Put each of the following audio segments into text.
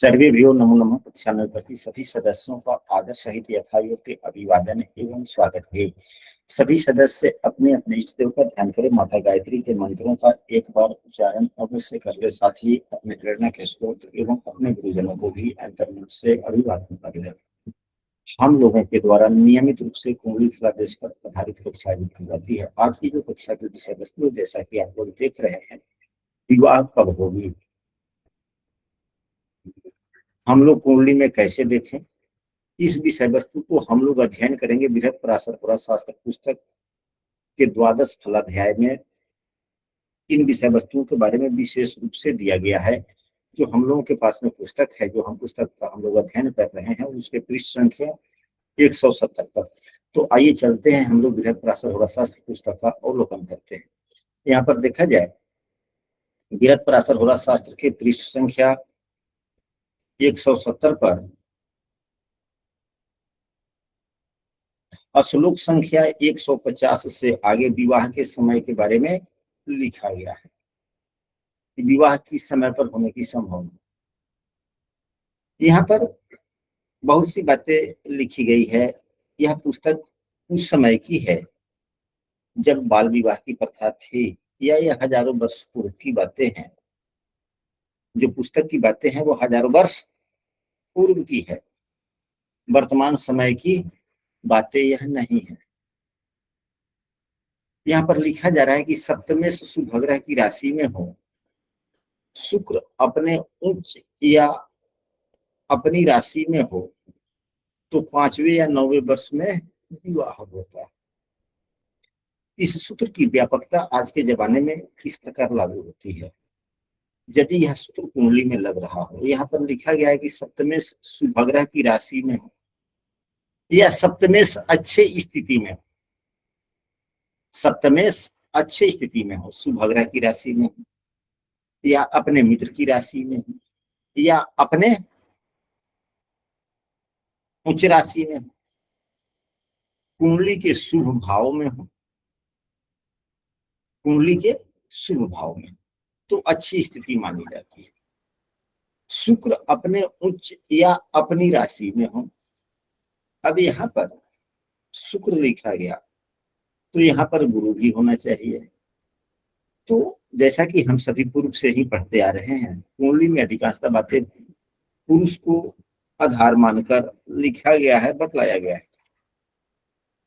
सर्वेभ्यो नमो नमः। कक्षा में उपस्थित सभी सदस्यों का आदर सहित यथायोग्य अभिवादन एवं स्वागत है। सभी सदस्य अपने अपने इष्ट देव का ध्यान करें। माता गायत्री के मंत्रों का एक बार उच्चारण अवश्य कर ले। साथ ही अपने प्रेरणा के स्रोत एवं अपने गुरुजनों को भी अंतर्मुख से अभिवादन कर ले। हम लोगों के द्वारा नियमित रूप से कुंडली फलादेश पर आधारित कक्षा की जाती है। आज की जो कक्षा की विषय वस्तु है, जैसा कि आप लोग देख रहे हैं, विवाह कब होगी, हम लोग कुंडली में कैसे देखें, इस विषय वस्तु को हम लोग अध्ययन करेंगे। बृहत्पराशर पुराशास्त्र पुस्तक के 12 फलाध्याय में इन विषय वस्तुओं के बारे में विशेष रूप से दिया गया है। जो हम लोगों के पास में पुस्तक है, जो हम पुस्तक का हम लोग अध्ययन कर रहे हैं, उसके पृष्ठ संख्या 170 पर। तो आइए चलते हैं, हम लोग बृहत्पराशर होराशास्त्र पुस्तक का अवलोकन करते हैं। यहाँ पर देखा जाए, बृहत्पराशर होराशास्त्र के पृष्ठ संख्या 170 पर श्लोक संख्या 150 से आगे विवाह के समय के बारे में लिखा गया है कि विवाह किस समय पर होने की संभावना। यहाँ पर बहुत सी बातें लिखी गई है। यह पुस्तक उस समय की है जब बाल विवाह की प्रथा थी, या यह हजारों वर्ष पूर्व की बातें हैं। जो पुस्तक की बातें हैं वो हजारों वर्ष पूर्व की है, वर्तमान समय की बातें यह नहीं है। यहाँ पर लिखा जा रहा है कि सप्तमेश सुभग्रह की राशि में हो, शुक्र अपने उच्च या अपनी राशि में हो, तो 5वें या 9वें वर्ष में विवाह होता है। इस सूत्र की व्यापकता आज के जमाने में किस प्रकार लागू होती है, यदि यह सूत्र कुंडली में लग रहा हो। यहाँ पर लिखा गया है कि सप्तमेश सुभग्रह की राशि में हो, या सप्तमेश अच्छे स्थिति में हो, सप्तमेश अच्छे स्थिति में हो, सुभग्रह की राशि में हो, या अपने मित्र की राशि में हो, या अपने उच्च राशि में हो, कुंडली के शुभ भाव में हो, कुंडली के शुभ भाव में, तो अच्छी स्थिति मानी जाती है। शुक्र अपने उच्च या अपनी राशि में हो। अब यहाँ पर शुक्र लिखा गया, तो यहाँ पर गुरु भी होना चाहिए। तो जैसा कि हम सभी पूर्व से ही पढ़ते आ रहे हैं, कुंडली में अधिकांशतः बातें पुरुष को आधार मानकर लिखा गया है, बतलाया गया है।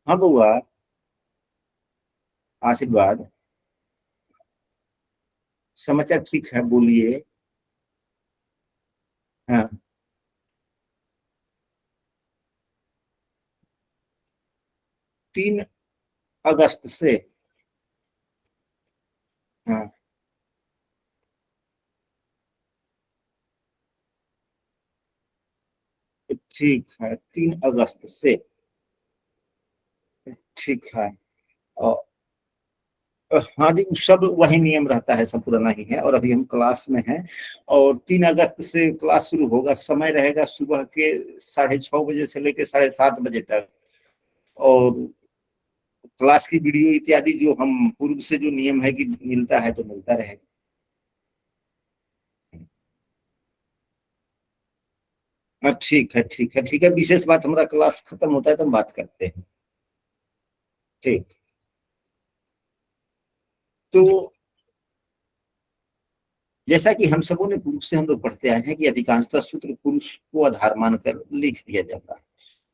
हाँ बुआ, आशीर्वाद, समाचार ठीक है, बोलिए। हाँ, 3 अगस्त से, हाँ ठीक है, 3 अगस्त से, ठीक है। और हाँ जी, सब वही नियम रहता है, सब पुराना ही है। और अभी हम क्लास में हैं, और 3 अगस्त से क्लास शुरू होगा। समय रहेगा सुबह के 6:30 बजे से लेकर 7:30 बजे तक। और क्लास की वीडियो इत्यादि जो हम पूर्व से जो नियम है कि मिलता है तो मिलता रहेगा। हाँ ठीक है, ठीक है, ठीक है। विशेष बात, हमारा क्लास खत्म होता है तो हम बात करते हैं। ठीक। तो जैसा कि हम सबों ने पूर्व से हम लोग पढ़ते आए हैं कि अधिकांशतः सूत्र पुरुष को आधार मानकर लिख दिया जाता है।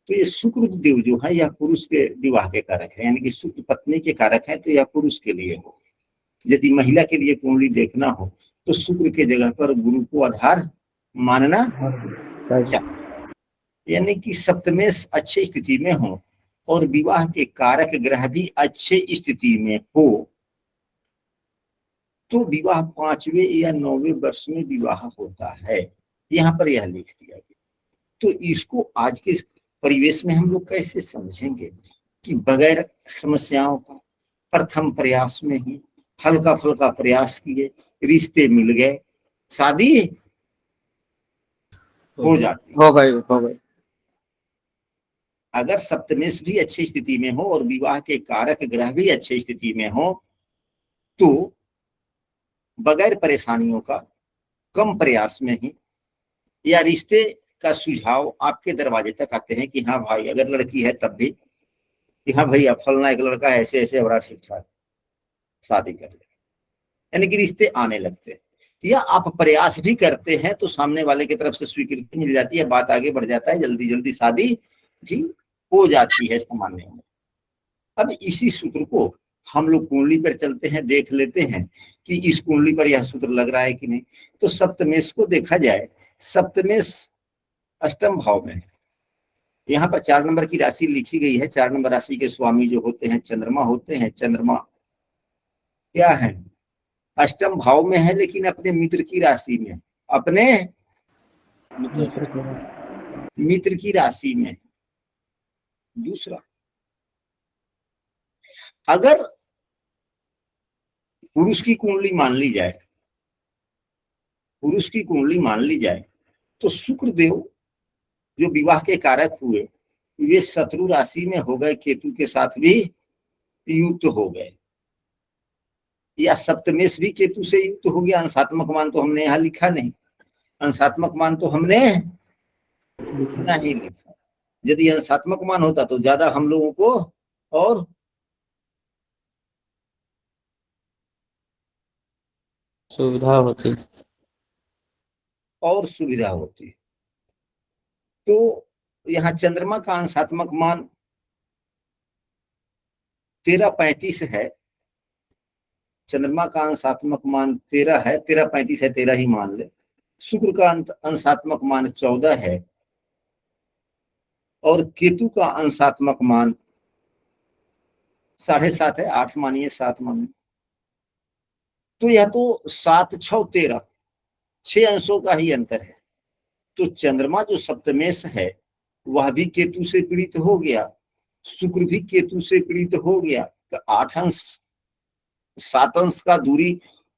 तो ये शुक्र देव जो है, यह पुरुष के विवाह के कारक है, यानी कि शुक्र पत्नी के कारक है, तो यह पुरुष के लिए हो। यदि महिला के लिए कुंडली देखना हो तो शुक्र के जगह पर गुरु को आधार मानना चाहिए। यानी कि सप्तमेश अच्छी स्थिति में हो और विवाह के कारक ग्रह भी अच्छे स्थिति में हो, तो विवाह 5वें या 9वें वर्ष में विवाह होता है। यहाँ पर यह लिख दिया गया। तो इसको आज के परिवेश में हम लोग कैसे समझेंगे कि बगैर समस्याओं का प्रथम प्रयास में ही हल्का फुल्का प्रयास किए, रिश्ते मिल गए, शादी हो जाती। हो गई। अगर सप्तमेश भी अच्छी स्थिति में हो और विवाह के कारक ग्रह भी अच्छी स्थिति में हो, तो बगैर परेशानियों का कम प्रयास में ही या रिश्ते का सुझाव आपके दरवाजे तक आते हैं कि हाँ भाई, अगर लड़की है तब भी कि हाँ भैया फलना एक लड़का ऐसे ऐसे बड़ा ठीक ठाक, शादी कर ले, यानी कि रिश्ते आने लगते हैं। या आप प्रयास भी करते हैं तो सामने वाले की तरफ से स्वीकृति मिल जाती है, बात आगे बढ़ जाता है, जल्दी जल्दी शादी भी हो जाती है सामान्य में। अब इसी सूत्र को हम लोग कुंडली पर चलते हैं, देख लेते हैं कि इस कुंडली पर यह सूत्र लग रहा है कि नहीं। तो सप्तमेश को देखा जाए, सप्तमेश अष्टम भाव में है। यहाँ पर 4 नंबर की राशि लिखी गई है। 4 नंबर राशि के स्वामी जो होते हैं चंद्रमा होते हैं। चंद्रमा क्या है, अष्टम भाव में है, लेकिन अपने मित्र की राशि में, अपने मित्र की राशि में। दूसरा, अगर पुरुष की कुंडली मान ली जाए, पुरुष की कुंडली मान ली जाए तो शुक्र देव जो विवाह के कारक हुए, वे शत्रु राशि में हो गए, केतु के साथ भी युक्त हो गए, या सप्तमेश भी केतु से युक्त हो गया। अंशात्मक मान तो हमने यहाँ लिखा नहीं, अंशात्मक मान तो हमने नहीं लिखा। यदि अंशात्मक मान होता तो ज्यादा हम लोगों को और सुविधा होती, और सुविधा होती। तो यहाँ चंद्रमा का अंशात्मक मान 1335 है। चंद्रमा का अंशात्मक मान 13 है, 1335 है, 13 ही मान ले। शुक्र का अंशात्मक मान 14 है और केतु का अंशात्मक मान 7.5 है, 8 मानिए, 7 मानिए। तो यह तो 7, 6, 13, 6 अंशों का ही अंतर है। तो चंद्रमा जो सप्तमेश है वह भी केतु से पीड़ित हो गया, शुक्र भी केतु से पीड़ित हो गया। तो 8 अंश 7 अंश का दूरी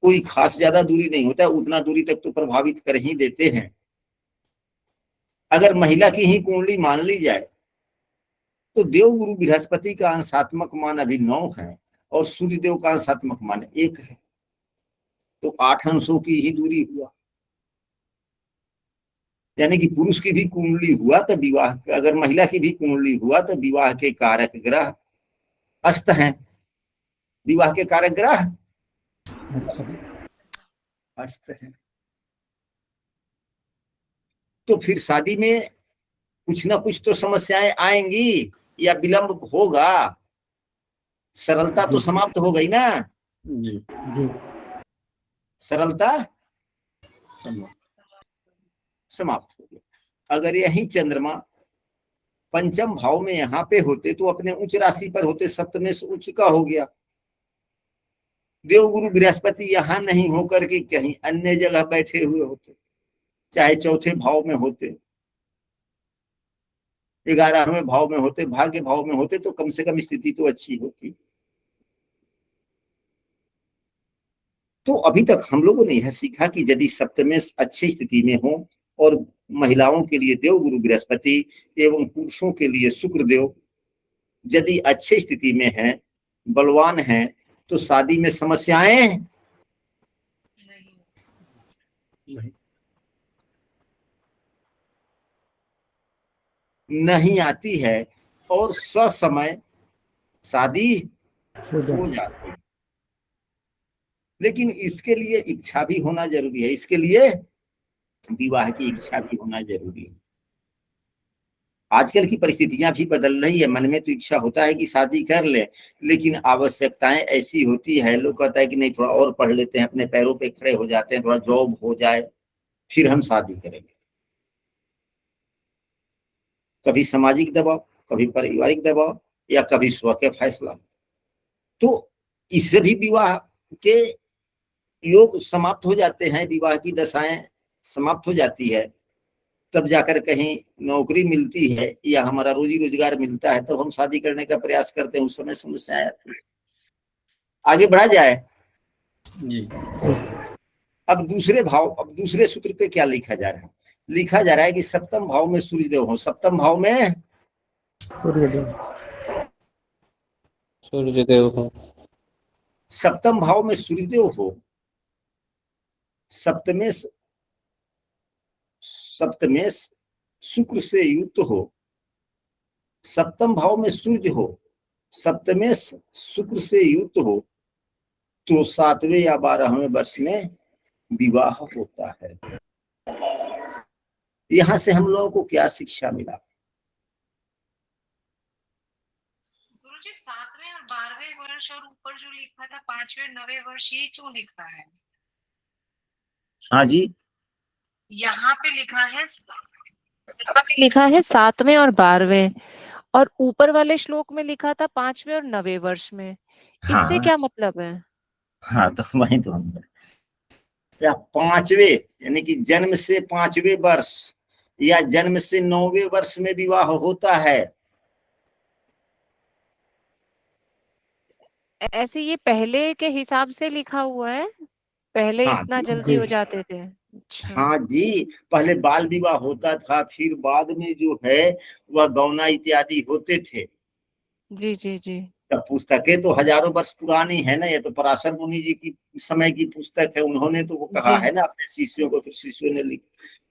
कोई खास ज्यादा दूरी नहीं होता है, उतना दूरी तक तो प्रभावित कर ही देते हैं। अगर महिला की ही कुंडली मान ली जाए तो देवगुरु बृहस्पति का अंशात्मक मान अभी 9 है और सूर्य देव का अंशात्मक मान 1 है, तो 8 अंशों की ही दूरी हुआ। यानी कि पुरुष की भी कुंडली हुआ तो विवाह, अगर महिला की भी कुंडली हुआ तो विवाह के कारक ग्रह अस्त हैं। विवाह के कारक ग्रह अस्त हैं। तो फिर शादी में कुछ ना कुछ तो समस्याएं आएंगी या विलंब होगा, सरलता तो समाप्त हो गई ना। जी जी सरलता समाप्त हो गई। अगर यही चंद्रमा पंचम भाव में यहाँ पे होते तो अपने उच्च राशि पर होते, सप्तमेश उच्च का हो गया। देवगुरु बृहस्पति यहाँ नहीं होकर के कहीं अन्य जगह बैठे हुए होते, चाहे चौथे भाव में होते, 11वें भाव में होते, भाग्य भाव में होते, तो कम से कम स्थिति तो अच्छी होती। तो अभी तक हम लोगों ने यह सीखा कि यदि सप्तमेश अच्छी स्थिति में हो, और महिलाओं के लिए देवगुरु बृहस्पति एवं पुरुषों के लिए शुक्र देव यदि अच्छी स्थिति में है, बलवान है, तो शादी में समस्याएं नहीं आती है और ससमय शादी हो हो जाए। जाती है। लेकिन इसके लिए इच्छा भी होना जरूरी है, इसके लिए विवाह की इच्छा भी होना जरूरी है। आजकल की परिस्थितियां भी बदल रही है, मन में तो इच्छा होता है कि शादी कर ले, लेकिन आवश्यकताएं ऐसी होती है, लोग कहता है कि नहीं थोड़ा और पढ़ लेते हैं, अपने पैरों पे खड़े हो जाते हैं, थोड़ा जॉब हो जाए फिर हम शादी करेंगे। कभी सामाजिक दबाव, कभी पारिवारिक दबाव, या कभी स्व के फैसला। तो इससे भी विवाह के योग समाप्त हो जाते हैं, विवाह की दशाएं समाप्त हो जाती है। तब जाकर कहीं नौकरी मिलती है या हमारा रोजी रोजगार मिलता है, तब हम शादी करने का प्रयास करते हैं, उस समय समस्याएं आती है। आगे बढ़ा जाए। जी अब दूसरे भाव, अब दूसरे सूत्र पे क्या लिखा जा रहा है? लिखा जा रहा है कि सप्तम भाव में सूर्यदेव हो, सप्तम भाव में सूर्यदेव सूर्यदेव हो, सप्तम भाव में सूर्यदेव हो, सप्तमेश सप्तमेश शुक्र से युक्त हो, सप्तम भाव में सूर्य हो, सप्तमेश शुक्र से युक्त हो, तो 7वें या 12वें वर्ष में विवाह होता है। यहां से हम लोगों को क्या शिक्षा मिला? गुरुजी 7वें और 12वें वर्ष और ऊपर जो लिखा था 5वें 9वें वर्ष, ये क्यों लिखा है? हाँ जी, यहाँ पे लिखा है 7वें और 12वें, और ऊपर वाले श्लोक में लिखा था 5वें और 9वें वर्ष में। इससे हाँ क्या मतलब है? हाँ, तो वही तो हम या 5वें यानी कि जन्म से 5वें वर्ष या जन्म से 9वें वर्ष में विवाह होता है। ऐसे ये पहले के हिसाब से लिखा हुआ है? पहले हाँ इतना जी, जल्दी हो जाते थे? अच्छा। हाँ जी, पहले बाल विवाह होता था, फिर बाद में जो है वह गौना इत्यादि होते थे। जी जी जी तब पुस्तकें तो हजारों वर्ष पुरानी है ना, ये तो पराशर मुनि जी की समय की पुस्तक है, उन्होंने तो वो कहा जी है ना अपने शिष्यों को, फिर शिष्यों ने लिखी,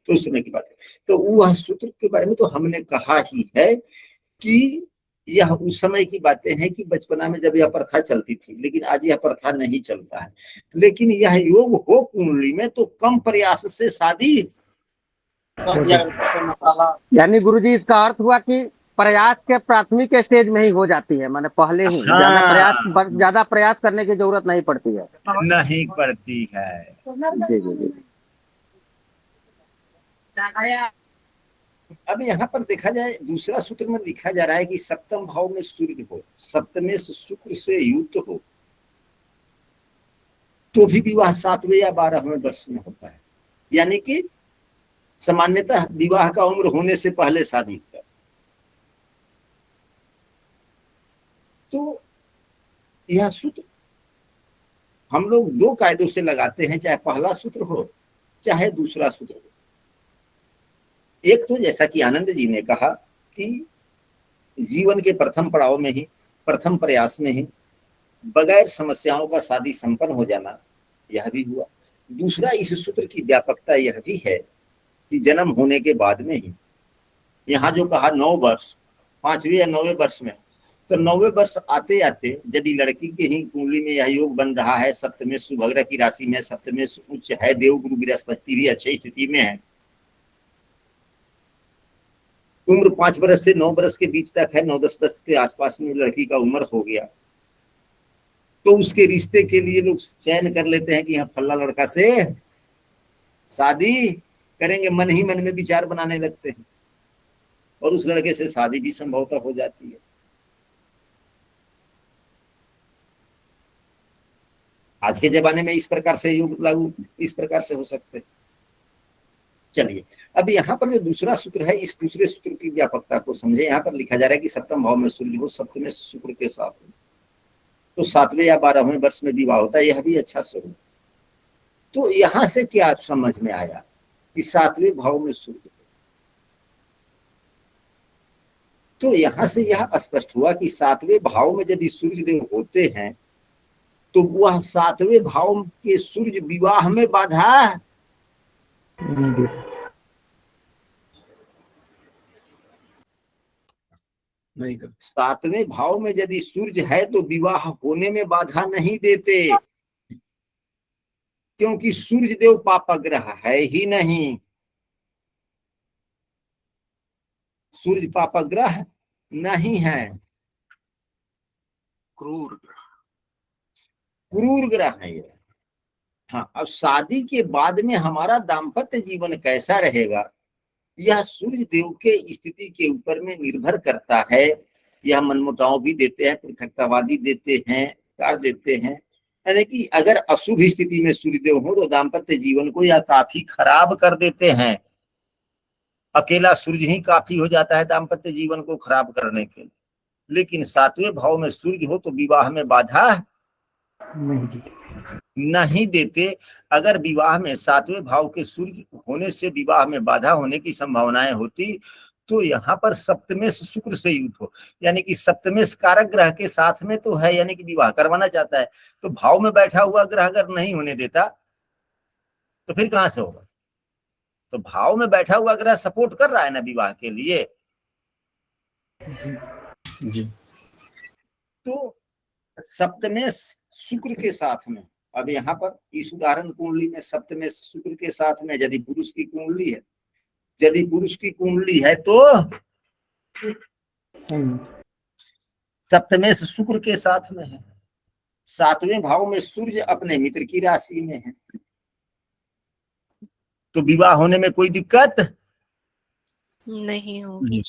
तो उस समय की बात है। तो वह सूत्र के बारे में तो हमने कहा ही है कि यह उस समय की बातें हैं कि बचपना में जब यह प्रथा चलती थी, लेकिन आज यह प्रथा नहीं चलता है। लेकिन यह योग हो कुंडली में तो कम प्रयास से शादी। यानी गुरुजी इसका अर्थ हुआ कि प्रयास के प्राथमिक स्टेज में ही हो जाती है, माने पहले ही हाँ, ज्यादा प्रयास करने की जरूरत नहीं पड़ती है। नहीं पड़ती है। जी जी जी। अब यहाँ पर देखा जाए, दूसरा सूत्र में लिखा जा रहा है कि सप्तम भाव में सूर्य हो, सप्तमेश शुक्र से युक्त हो, तो भी विवाह 7वें या 12वें वर्ष में होता है। यानी कि सामान्यतः विवाह का उम्र होने से पहले शादी कर। तो यह सूत्र हम लोग दो कायदों से लगाते हैं, चाहे पहला सूत्र हो चाहे दूसरा सूत्र हो। एक तो जैसा कि आनंद जी ने कहा कि जीवन के प्रथम पड़ाव में ही, प्रथम प्रयास में ही बगैर समस्याओं का शादी संपन्न हो जाना, यह भी हुआ। दूसरा, इस सूत्र की व्यापकता यह भी है कि जन्म होने के बाद में ही, यहाँ जो कहा 9 वर्ष, 5वें या 9वें वर्ष में, तो 9वें वर्ष आते आते यदि लड़की के ही कुंडली में यह योग बन रहा है, सप्तमें सुभग्रह की राशि में, सप्तमें उच्च है, देवगुरु बृहस्पति भी अच्छी स्थिति में है, उम्र 5 वर्ष से 9 वर्ष के बीच तक है, 9-10 वर्ष के आसपास में लड़की का उम्र हो गया, तो उसके रिश्ते के लिए लोग चयन कर लेते हैं कि यहाँ फल्ला लड़का से शादी करेंगे, मन ही मन में विचार बनाने लगते हैं, और उस लड़के से शादी भी संभवतः हो जाती है। आज के जमाने में इस प्रकार से योग लागू इस प्रकार से हो सकते हैं। चलिए, अब यहाँ पर जो दूसरा सूत्र है, इस दूसरे सूत्र की व्यापकता को समझे। यहाँ पर लिखा जा रहा है कि सप्तम भाव में सूर्य हो, सप्तम में शुक्र के साथ हो, तो 7वें या 12वें वर्ष में विवाह होता है, यह भी अच्छा स्वरूप। तो यहां से क्या समझ में आया कि 7वें भाव में सूर्य, तो यहां से यह स्पष्ट हुआ कि 7वें भाव में यदि सूर्य देव होते हैं तो वह 7वें भाव के सूर्य विवाह में बाधा नहीं कर 7वें भाव में यदि सूर्य है तो विवाह होने में बाधा नहीं देते, क्योंकि सूर्य देव पापग्रह है ही नहीं। सूर्य पापग्रह नहीं है, क्रूर क्रूर ग्रह है ये। हाँ, अब शादी के बाद में हमारा दाम्पत्य जीवन कैसा रहेगा, यह सूर्य देव के स्थिति के ऊपर में निर्भर करता है। यह मनमुटाव भी देते हैं, पृथकतावादी देते हैं, कार देते हैं। यानी कि अगर अशुभ स्थिति में सूर्यदेव हो तो दाम्पत्य जीवन को यह काफी खराब कर देते हैं। अकेला सूर्य ही काफी हो जाता है दाम्पत्य जीवन को खराब करने के लिए। लेकिन 7वें भाव में सूर्य हो तो विवाह में बाधा नहीं देते। अगर विवाह में 7वें भाव के सूर्य होने से विवाह में बाधा होने की संभावनाएं होती तो यहाँ पर सप्तमेश शुक्र से युक्त हो, यानी कि सप्तमेश कारक ग्रह के साथ में तो है, यानी कि विवाह करवाना चाहता है, तो भाव में बैठा हुआ ग्रह अगर नहीं होने देता तो फिर कहां से होगा। तो भाव में बैठा हुआ ग्रह सपोर्ट कर रहा है ना विवाह के लिए। जी। तो सप्तमेश शुक्र के साथ में, अब यहाँ पर इस उदाहरण कुंडली में सप्तमेश शुक्र के साथ में यदि पुरुष की कुंडली है, यदि पुरुष की कुंडली है तो सप्तमेश शुक्र के साथ में है, 7वें भाव में सूर्य अपने मित्र की राशि में है, तो विवाह होने में कोई दिक्कत नहीं होगी।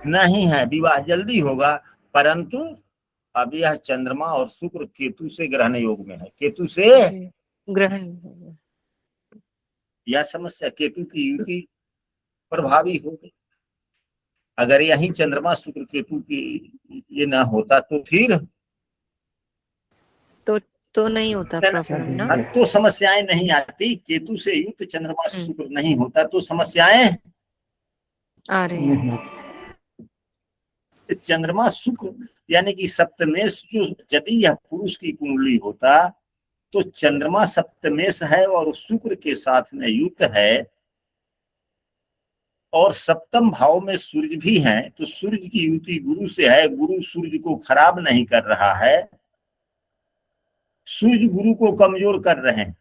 नहीं है, विवाह जल्दी होगा। परंतु अब यह चंद्रमा और शुक्र केतु से ग्रहण योग में है, केतु से ग्रहण, यह समस्या केतु की युति प्रभावी होगी। अगर यही चंद्रमा शुक्र केतु की ये ना होता तो फिर तो नहीं होता प्रॉब्लम ना, तो समस्याएं नहीं आती। केतु से युक्त चंद्रमा शुक्र नहीं होता तो समस्याएं आ रही है। चंद्रमा शुक्र यानी कि सप्तमेश, जो यदि यह पुरुष की कुंडली होता तो चंद्रमा सप्तमेश है और शुक्र के साथ में युक्त है और सप्तम भाव में सूर्य भी है, तो सूर्य की युति गुरु से है, गुरु सूर्य को खराब नहीं कर रहा है, सूर्य गुरु को कमजोर कर रहे हैं,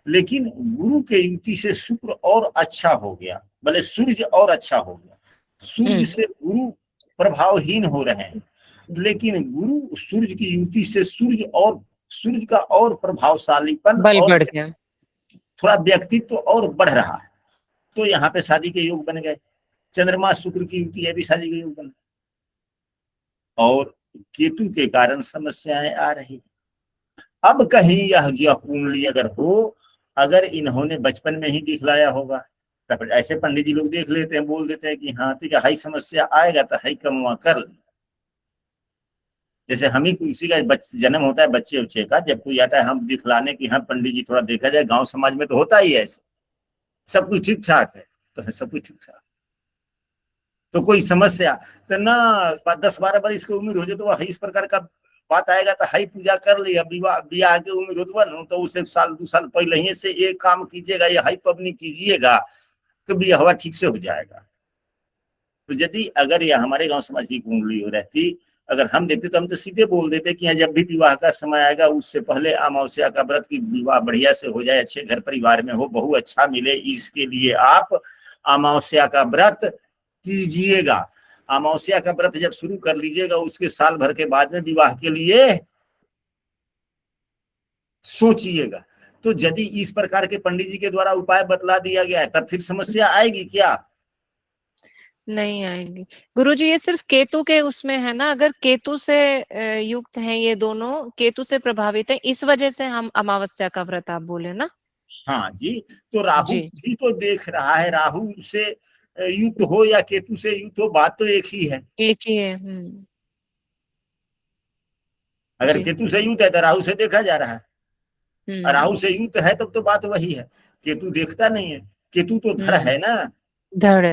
लेकिन गुरु के युति से शुक्र और अच्छा हो गया, भले सूर्य और अच्छा हो गया। सूर्य से गुरु प्रभावहीन हो रहे हैं, लेकिन गुरु सूर्य की युति से सूर्य का और प्रभावशालीपन बल और बढ़ गया, थोड़ा व्यक्तित्व और बढ़ रहा है। तो यहाँ पे शादी के योग बन गए, चंद्रमा शुक्र की युति है भी शादी के योग बन गए, और केतु के कारण समस्याएं आ रही। अब कहीं यह कुंडली अगर हो, अगर इन्होंने बचपन में ही दिखलाया होगा तो फिर ऐसे पंडित जी लोग देख लेते हैं, बोल देते हैं कि हाँ ठीक है, हाई समस्या आएगा तो हाई कमवा कर। जैसे हम ही किसी का जन्म होता है बच्चे उच्चे का, जब कोई आता है हम दिखलाने की, हाँ पंडित जी थोड़ा देखा जाए, गांव समाज में तो होता ही है ऐसे, सब कुछ ठीक ठाक है तो है, सब कुछ ठीक ठाक, तो कोई समस्या तो ना 10-12 वर्ष की उम्र हो जाए तो वह इस प्रकार का बात आएगा तो हाई पूजा कर लिया, ब्याह के उम्र होता न तो उसे 1-2 साल पहले ही से एक काम कीजिएगा, ये हाई पबनी कीजिएगा तो ब्याह ठीक से हो जाएगा। तो यदि अगर यह हमारे गांव समाज की कुंडली हो रहती, अगर हम देखते तो हम तो सीधे बोल देते कि जब भी विवाह का समय आएगा उससे पहले अमावस्या का व्रत की विवाह बढ़िया से हो जाए, अच्छे घर परिवार में हो, बहू अच्छा मिले, इसके लिए आप अमावस्या का व्रत कीजिएगा। अमावस्या का व्रत जब शुरू कर लीजिएगा उसके साल भर के बाद में विवाह के लिए सोचिएगा। तो यदि इस प्रकार के पंडित जी के द्वारा उपाय बतला दिया गया है तब फिर समस्या आएगी क्या? नहीं आएगी गुरुजी। ये सिर्फ केतु के उसमें है ना, अगर केतु से युक्त हैं ये दोनों, केतु से प्रभावित है, इस वजह से हम अमावस्या का व्रत आप बोले ना। हाँ जी, तो राहु जी। भी तो देख रहा है, राहु से युक्त हो या केतु से युक्त हो, बात तो एक ही है। एक ही है। अगर जी। केतु से युक्त है तो राहु से देखा जा रहा है, और राहु से युक्त है तब तो बात वही है। केतु देखता नहीं है, केतु तो धड़ है ना, धड़।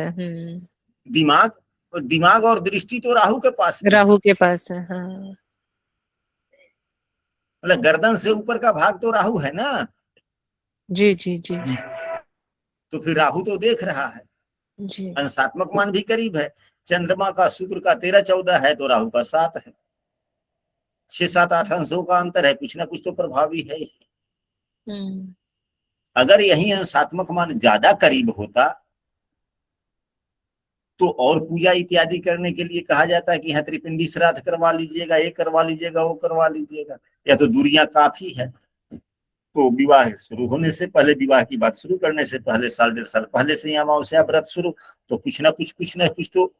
दिमाग और दृष्टि तो राहु के पास है, राहु के पास है। हाँ। मतलब गर्दन से ऊपर का भाग तो राहु है ना। जी जी जी तो फिर राहु तो देख रहा है, जी। अंशात्मक मान भी करीब है। चंद्रमा का शुक्र का 13-14 है तो राहु का 7 है, 6-7-8 अंशों का अंतर है, कुछ ना कुछ तो प्रभावी है। अगर यही अंशात्मक मान ज्यादा करीब होता तो और पूजा इत्यादि करने के लिए कहा जाता है कि यहाँ त्रिपिंडी श्राद्ध करवा लीजिएगा, ये करवा लीजिएगा, वो करवा लीजिएगा, या तो दूरियां काफी है। तो विवाह शुरू होने से पहले, विवाह की बात शुरू करने से पहले 1.5 साल पहले से ही अमावस्या व्रत शुरू, तो कुछ ना कुछ तो।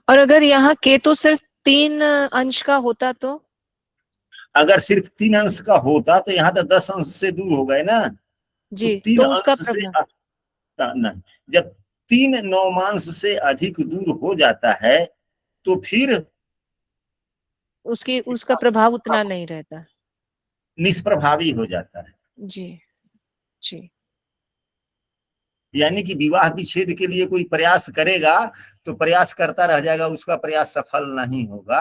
और अगर यहाँ केतु सिर्फ 3 अंश का होता तो? अगर सिर्फ 3 अंश का होता तो यहाँ तो 10 अंश से दूर हो गए ना जी, तो 3 तो उसका अंश से नहीं, जब 3 नौमांश से अधिक दूर हो जाता है तो फिर उसका प्रभाव उतना नहीं रहता, निष्प्रभावी हो जाता है। जी जी। यानी कि विवाह विच्छेद के लिए कोई प्रयास करेगा तो प्रयास करता रह जाएगा, उसका प्रयास सफल नहीं होगा।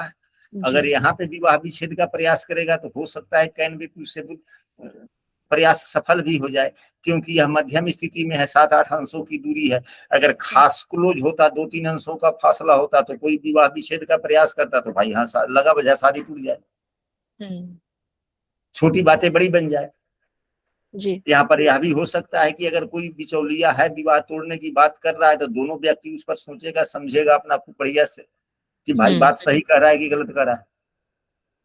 अगर यहाँ पे विवाह विच्छेद का प्रयास करेगा तो हो सकता है कैन बी पॉसिबल प्रयास सफल भी हो जाए, क्योंकि यह मध्यम स्थिति में है, 7-8 अंशों की दूरी है। अगर खास क्लोज होता, 2-3 अंशों का फासला होता, तो कोई विवाह विच्छेद का प्रयास करता तो भाई हाँ लगा बजा शादी टूट जाए, छोटी बातें बड़ी बन जाए। जी यहाँ पर यह भी हो सकता है कि अगर कोई बिचौलिया है, विवाह तोड़ने की बात कर रहा है, तो दोनों व्यक्ति उस पर सोचेगा, समझेगा अपना खूब बढ़िया से कि भाई बात सही कर रहा है कि गलत कर रहा है,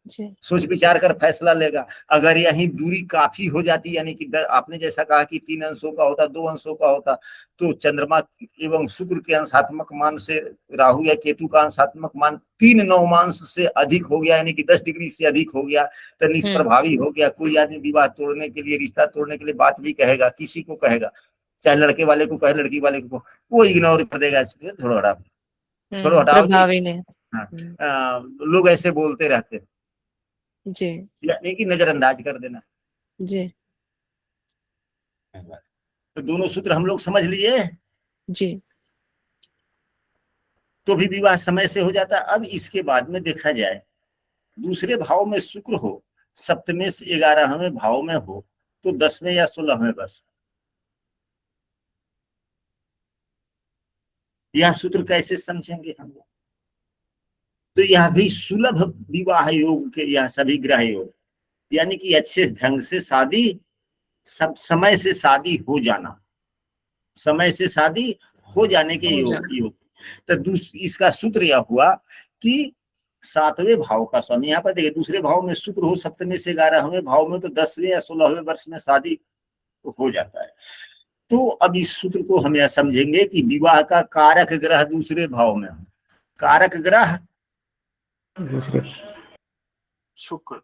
जी सोच विचार कर फैसला लेगा। अगर यही दूरी काफी हो जाती, यानी कि आपने जैसा कहा कि 3 अंशों का होता, 2 अंशों का होता, तो चंद्रमा एवं शुक्र के अंशात्मक मान से राहु या केतु का अंशात्मक मान 3 नवमांश से अधिक हो गया, यानी कि 10 डिग्री से अधिक हो गया, तो निष्प्रभावी हो गया। कोई आदमी विवाह तोड़ने के लिए, रिश्ता तोड़ने के लिए बात भी कहेगा, किसी को कहेगा, चाहे लड़के वाले को कहे, लड़की वाले को, वो इग्नोर कर देगा, छोड़ो हटाओ, छोड़ो हटाओ जी। प्रभावी नहीं। हाँ, लोग ऐसे बोलते रहते हैं, जी यानी कि नजरअंदाज कर देना। जी तो दोनों सूत्र हम लोग समझ लिए, जी तो भी विवाह समय से हो जाता। अब इसके बाद में देखा जाए, दूसरे भाव में शुक्र हो, सप्तमे से 11वें भाव में हो, तो 10वें या 16वें वर्ष, यह सूत्र कैसे समझेंगे हम लोग? तो यह भी सुलभ विवाह योग के, यह सभी ग्रह योग, यानी कि अच्छे ढंग से शादी, सब समय से शादी हो जाना, समय से शादी हो जाने के योग। तो इसका सूत्र यह हुआ कि 7वें भाव का स्वामी, यहाँ पर देखिए दूसरे भाव में शुक्र हो, सप्तमे से 11वें भाव में, तो 10वें या 16वें वर्ष में शादी हो जाता है। तो अब इस सूत्र को हम यह समझेंगे कि विवाह का कारक ग्रह दूसरे भाव में हो। कारक ग्रह शुक्र,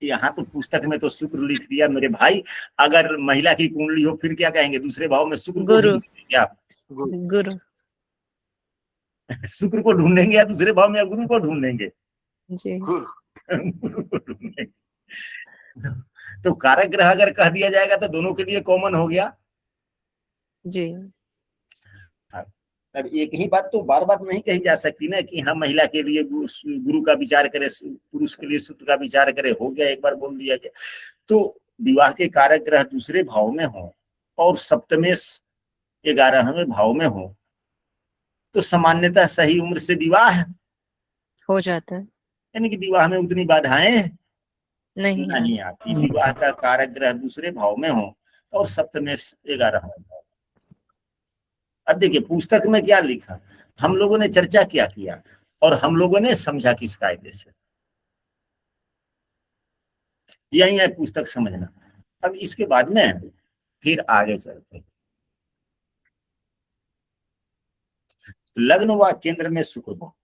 यहाँ तो पुस्तक में तो शुक्र लिख दिया मेरे भाई, अगर महिला की कुंडली हो फिर क्या कहेंगे? दूसरे भाव में शुक्र को गुरु, क्या गुरु शुक्र को ढूंढेंगे या दूसरे भाव में, या गुरु को ढूंढेंगे? जी गुरु को ढूंढेंगे। तो कारक ग्रह अगर कह दिया जाएगा तो दोनों के लिए कॉमन हो गया जी। अब एक ही बात तो बार बार नहीं कही जा सकती ना कि हाँ महिला के लिए गुरु का विचार करे, पुरुष के लिए शुक्र का विचार करे, हो गया, एक बार बोल दिया गया। तो विवाह के कारक ग्रह दूसरे भाव में हो और सप्तमे 11वें भाव में हो, तो सामान्यतः सही उम्र से विवाह हो जाता है, यानी कि विवाह में उतनी बाधाएं नहीं आती। विवाह का कारक ग्रह दूसरे भाव में हो और सप्तमे 11वें भाव। अब देखिए पुस्तक में क्या लिखा, हम लोगों ने चर्चा क्या किया और हम लोगों ने समझा किस कायदे से, यही है पुस्तक समझना। अब इसके बाद में फिर आगे चलते, लग्न व केंद्र में शुक्र हो,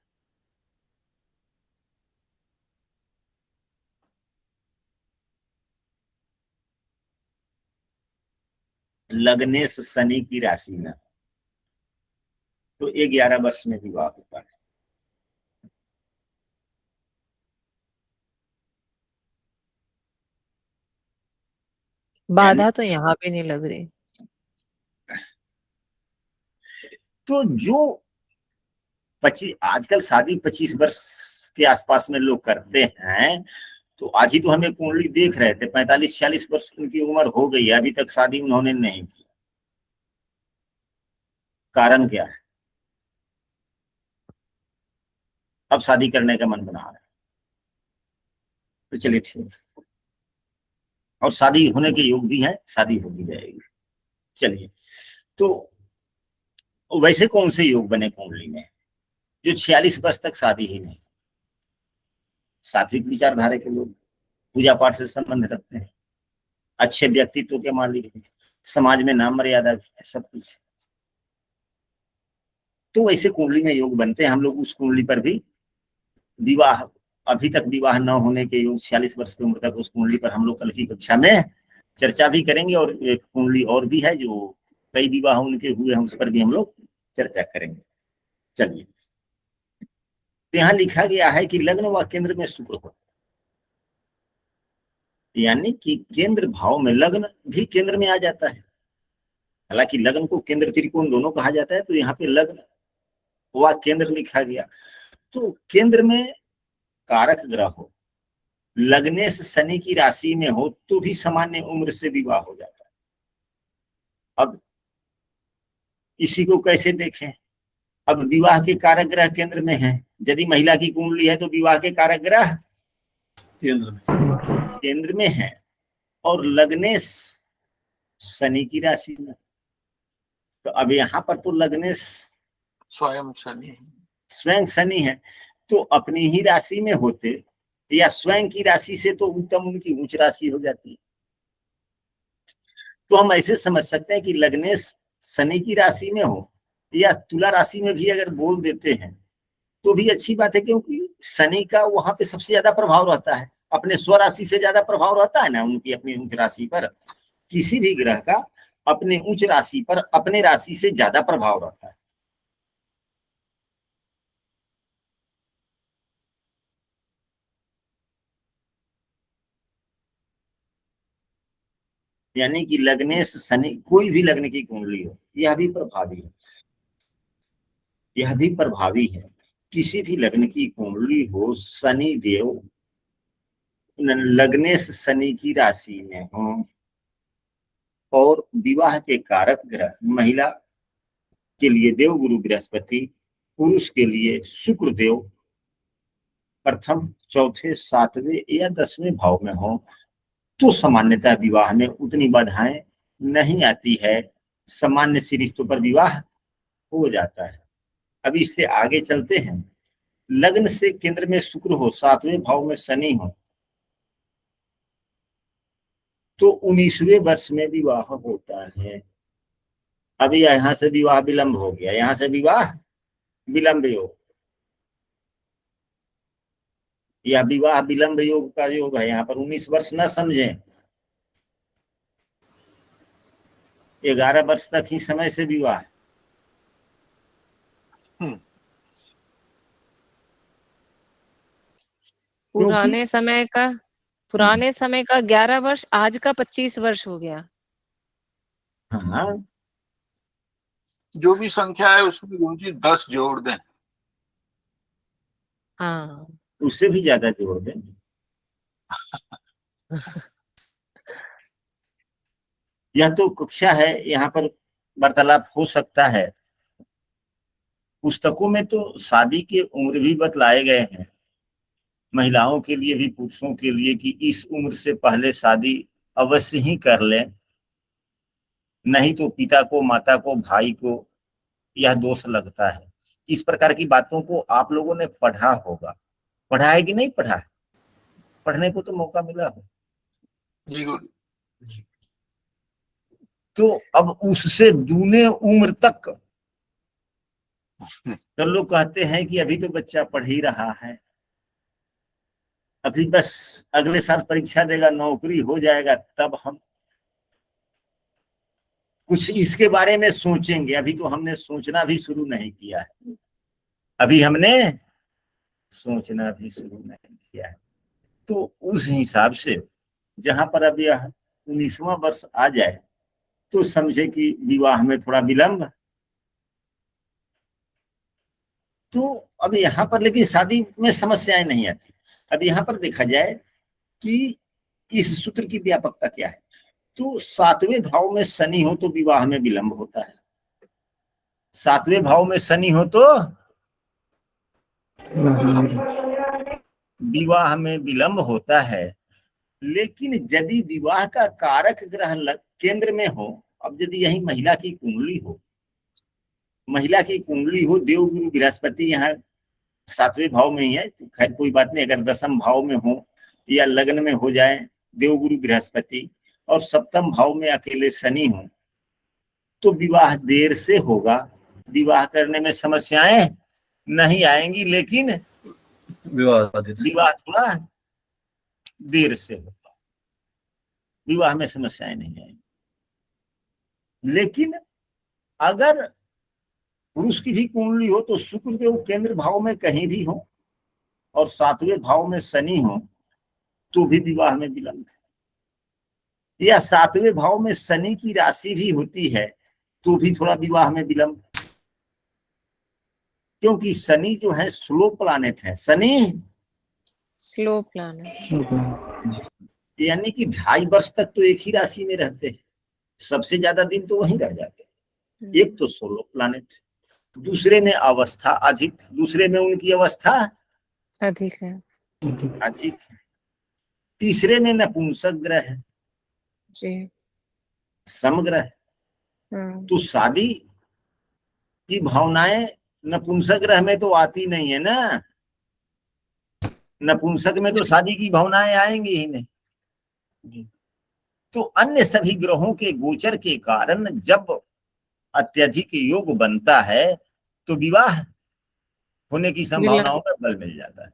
लग्नेश शनि की राशि में, तो 11 वर्ष में विवाह होता है। बाधा तो यहाँ पे नहीं लग रही। तो जो 25 आजकल शादी 25 वर्ष के आसपास में लोग करते हैं, तो आज ही तो हमें कुंडली देख रहे थे 45-46 वर्ष उनकी उम्र हो गई है, अभी तक शादी उन्होंने नहीं की। कारण क्या है? अब शादी करने का मन बना रहा है, तो चलिए ठीक, और शादी होने के योग भी है, शादी हो भी जाएगी। चलिए, तो वैसे कौन से योग बने कुंडली में जो 46 वर्ष तक शादी ही नहीं? सात्विक विचारधारा के लोग, पूजा पाठ से संबंध रखते हैं, अच्छे व्यक्तित्व के मालिक हैं, समाज में नाम मर्यादा भी है, सब कुछ। तो वैसे कुंडली में योग बनते हैं। हम लोग उस कुंडली पर भी विवाह, अभी तक विवाह न होने के योग 46 वर्ष की उम्र तक, उस कुंडली पर हम लोग कल की कक्षा में चर्चा भी करेंगे। और एक कुंडली और भी है जो कई विवाह उनके हुए हैं, उस पर भी हम लोग चर्चा करेंगे। चलिए, यहाँ लिखा गया है कि लग्न व केंद्र में शुक्र हो, यानी कि केंद्र भाव में, लग्न भी केंद्र में आ जाता है। हालांकि लग्न को केंद्र त्रिकोण दोनों कहा जाता है, तो यहाँ पे लग्न व केंद्र लिखा गया। तो केंद्र में कारक ग्रह हो, लग्नेश शनि की राशि में हो तो भी सामान्य उम्र से विवाह हो जाता है। अब इसी को कैसे देखें? अब विवाह के कारक ग्रह केंद्र में है, यदि महिला की कुंडली है तो विवाह के कारक ग्रह केंद्र में है, और लग्नेश शनि की राशि में। तो अब यहाँ पर तो लग्नेश स्वयं शनि है, तो अपनी ही राशि में होते या स्वयं की राशि से तो उत्तम उनकी उच्च राशि हो जाती है। तो हम ऐसे समझ सकते हैं कि लग्नेश शनि की राशि में हो या तुला राशि में भी अगर बोल देते हैं तो भी अच्छी बात है, क्योंकि शनि का वहां पे सबसे ज्यादा प्रभाव रहता है, अपने स्वराशि से ज्यादा प्रभाव रहता है ना उनकी अपनी उच्च राशि पर। किसी भी ग्रह का अपने उच्च राशि पर अपने राशि से ज्यादा प्रभाव रहता है। यानी कि लग्नेश शनि, कोई भी लग्न की कुंडली हो, यह भी प्रभावी है, यह भी प्रभावी है। किसी भी लग्न की कुंडली हो, शनि देव लग्नेश शनि की राशि में हो और विवाह के कारक ग्रह महिला के लिए देव गुरु बृहस्पति, पुरुष के लिए शुक्र देव प्रथम, चौथे, सातवें या 10वें भाव में हो तो सामान्यतः विवाह में उतनी बाधाएं नहीं आती है, सामान्य सी रिश्तों पर विवाह हो जाता है। अभी इससे आगे चलते हैं। लग्न से केंद्र में शुक्र हो, 7वें भाव में शनि हो तो 19वें वर्ष में विवाह होता है। अभी यहां से विवाह विलंब हो गया, यहां से विवाह विलंब योग, या विवाह विलंब योग का योग है। यहाँ पर 19 वर्ष न समझें, 11 वर्ष तक ही समय से विवाह। पुराने समय का 11 वर्ष आज का 25 वर्ष हो गया। हाँ, जो भी संख्या है उसमें गुरुजी 10 जोड़ दें। हाँ, उससे भी ज्यादा जोड़ दें। यह तो कक्षा है, यहाँ पर वार्तालाप हो सकता है। पुस्तकों में तो शादी के उम्र भी बतलाए गए हैं, महिलाओं के लिए भी पुरुषों के लिए, कि इस उम्र से पहले शादी अवश्य ही कर लें, नहीं तो पिता को, माता को, भाई को यह दोष लगता है। इस प्रकार की बातों को आप लोगों ने पढ़ा होगा, पढ़ा है कि नहीं पढ़ा है? पढ़ने को तो मौका मिला हो। जी गुरु। तो अब उससे दूने उम्र तक तो लोग कहते हैं कि अभी तो बच्चा पढ़ ही रहा है, अभी बस अगले साल परीक्षा देगा, नौकरी हो जाएगा, तब हम कुछ इसके बारे में सोचेंगे। अभी तो हमने सोचना भी शुरू नहीं किया है, अभी हमने सोचना भी शुरू नहीं किया है। तो उस हिसाब से जहां पर अब यह 19वां वर्ष आ जाए तो समझे कि विवाह में थोड़ा विलंब। तो अब यहाँ पर लेकिन शादी में समस्याएं नहीं आती। अब यहाँ पर देखा जाए कि इस सूत्र की व्यापकता क्या है। तो 7वें भाव में शनि हो तो विवाह में विलंब होता है, 7वें भाव में शनि हो तो विवाह में विलंब होता है। लेकिन यदि विवाह का कारक ग्रह केंद्र में हो, अब यदि यही महिला की कुंडली हो, महिला की कुंडली हो, देव गुरु बृहस्पति यहाँ 7वें भाव में ही है तो खैर कोई बात नहीं, अगर 10म भाव में हो या लग्न में हो जाए देव गुरु बृहस्पति और 7म भाव में अकेले शनि हो तो विवाह देर से होगा, विवाह करने में समस्याएं नहीं आएंगी, लेकिन विवाह थोड़ा देर से होगा, विवाह में समस्याएं नहीं आएंगी। लेकिन अगर पुरुष की भी कुंडली हो तो शुक्र देव केंद्र भाव में कहीं भी हो और 7वें भाव में शनि हो तो भी विवाह में विलंब है, या 7वें भाव में शनि की राशि भी होती है तो भी थोड़ा विवाह में विलंब, क्योंकि शनि जो है स्लो प्लैनेट है। शनि स्लो प्लान है। यानी कि 2.5 वर्ष तक तो एक ही राशि में रहते हैं, सबसे ज्यादा दिन तो वहीं रह जाते हैं। एक तो सोलो प्लैनेट, दूसरे में अवस्था अधिक, दूसरे में उनकी अवस्था अधिक है। अधिक, तीसरे में नपुंसक ग्रह है, जी। समग्रह। तो शादी की भावनाएं नपुंसक ग्रह में तो आती नहीं है ना, नपुंसक में तो शादी की भावनाएं आएंगी ही नहीं। तो अन्य सभी ग्रहों के गोचर के कारण जब अत्यधिक योग बनता है तो विवाह होने की संभावनाओं में बल मिल जाता है।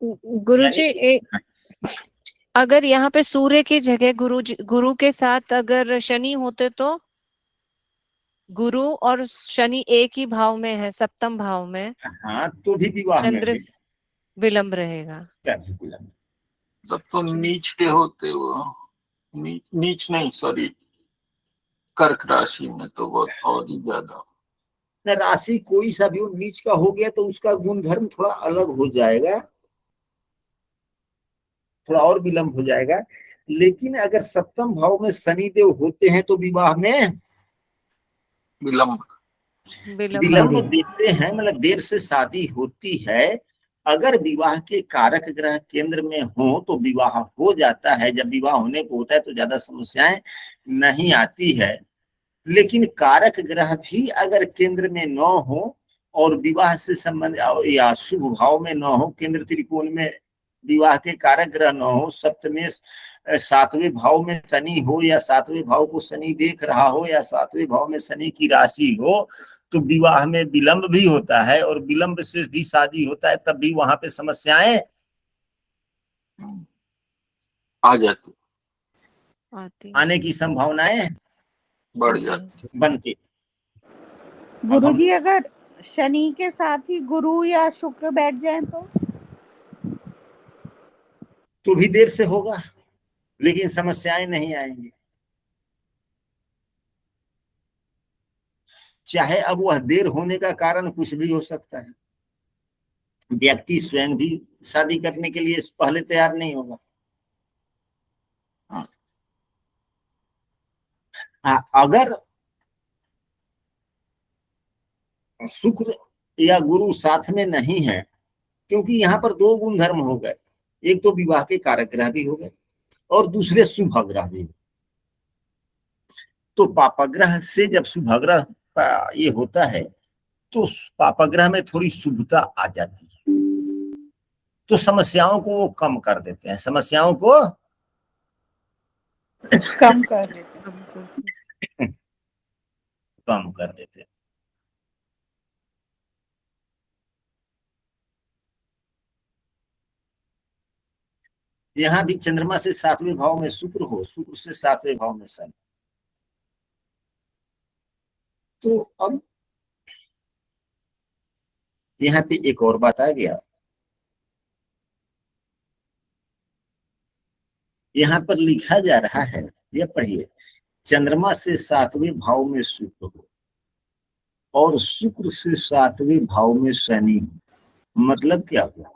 गुरुजी, अगर यहाँ पे सूर्य की जगह गुरु के साथ अगर शनि होते तो, गुरु और शनि एक ही भाव में है, सप्तम भाव में, हाँ, तो भी विवाह में चंद्र विलंब रहेगा। तब तो नीच के होते वो, नीच नहीं, सॉरी, कर्क राशि में तो बहुत और ही ज्यादा। राशि कोई सा भी नीच का हो गया तो उसका गुणधर्म थोड़ा अलग हो जाएगा, थोड़ा और विलंब हो जाएगा। लेकिन अगर सप्तम भाव में शनिदेव होते हैं तो विवाह में विलंब देते हैं, मतलब देर से शादी होती है। अगर विवाह के कारक ग्रह केंद्र में हो तो विवाह हो जाता है, जब विवाह होने को होता है तो ज्यादा समस्याएं नहीं आती है। लेकिन कारक ग्रह भी अगर केंद्र में न हो और विवाह से संबंध या शुभ भाव में न हो, केंद्र त्रिकोण में विवाह के कारक ग्रह न हो, सप्तमें 7वें भाव में शनि हो या 7वें भाव को शनि देख रहा हो या 7वें भाव में शनि की राशि हो, तो विवाह में विलंब भी होता है और विलंब से भी शादी होता है, तब भी वहां पे समस्याएं आ जाती, आने की संभावनाएं बढ़ जाती बनती। गुरुजी, अगर शनि के साथ ही गुरु या शुक्र बैठ जाएं तो भी देर से होगा, लेकिन समस्याएं नहीं आएंगी। चाहे अब वह देर होने का कारण कुछ भी हो सकता है, व्यक्ति स्वयं भी शादी करने के लिए पहले तैयार नहीं होगा। अगर शुक्र या गुरु साथ में नहीं है, क्योंकि यहाँ पर 2 गुणधर्म हो गए, एक तो विवाह के कारक ग्रह भी हो गए और दूसरे शुभ ग्रह भी। तो पापग्रह से जब शुभ ग्रह का ये होता है तो पापग्रह में थोड़ी शुभता आ जाती है, तो समस्याओं को वो कम कर देते हैं, समस्याओं को कम कर देते हैं। यहाँ भी चंद्रमा से 7वें भाव में शुक्र हो, शुक्र से 7वें भाव में शनि, तो अब यहाँ पे एक और बात आ गया, यहाँ पर लिखा जा रहा है, ये पढ़िए, चंद्रमा से 7वें भाव में शुक्र हो और शुक्र से 7वें भाव में शनि हो। मतलब क्या हुआ?